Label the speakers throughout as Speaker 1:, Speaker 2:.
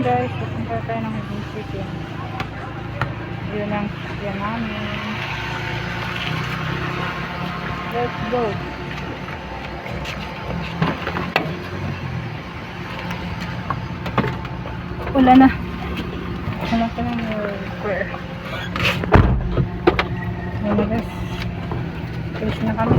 Speaker 1: guys, pupunta tayo ng Hidden Chicken. Yun ang sasakyan namin. Let's go. Wala na. Wala ka ng square. Yun na guys. Finish na kami.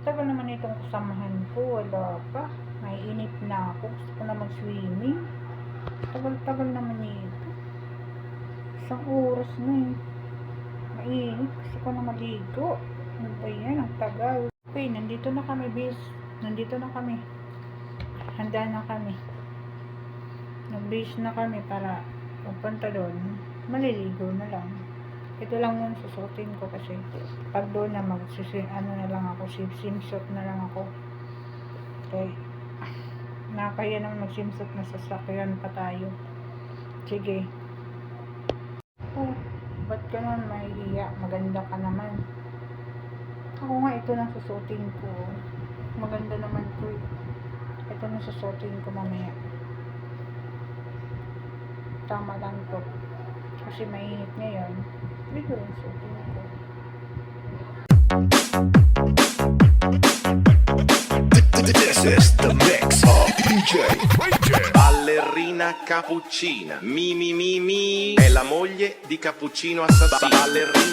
Speaker 1: Tagal naman itong kasamahan ko, wala pa. Naiinip na ako. Gusto ko na mag-swimming. Tagal-tagal naman ito. Isang oras na eh. Mainit. Gusto ko na maligo. Ano ba yan? Ang tagal. Okay, nandito na kami, bis. Nandito na kami. Handa na kami. Nag-base na kami para magpunta doon. Maliligo na lang. Ito lang yung susutin ko kasi pag doon na ano na lang ako, swimsuit na lang ako. Okay. Nakakaya naman mag-swimsuit na sasakyan pa tayo. Sige. Oh, ba't ka naman mahihiya? Maganda ka naman. Ako nga, ito lang susutin ko. Maganda naman ko eh. Ito lang susutin ko mamaya. Tama lang to. Kasi mainit ngayon. Dito yung susutin ko.
Speaker 2: This is the mix of DJ Ballerina Cappuccina. Mi, è la moglie di Cappuccino Assassino. Ballerina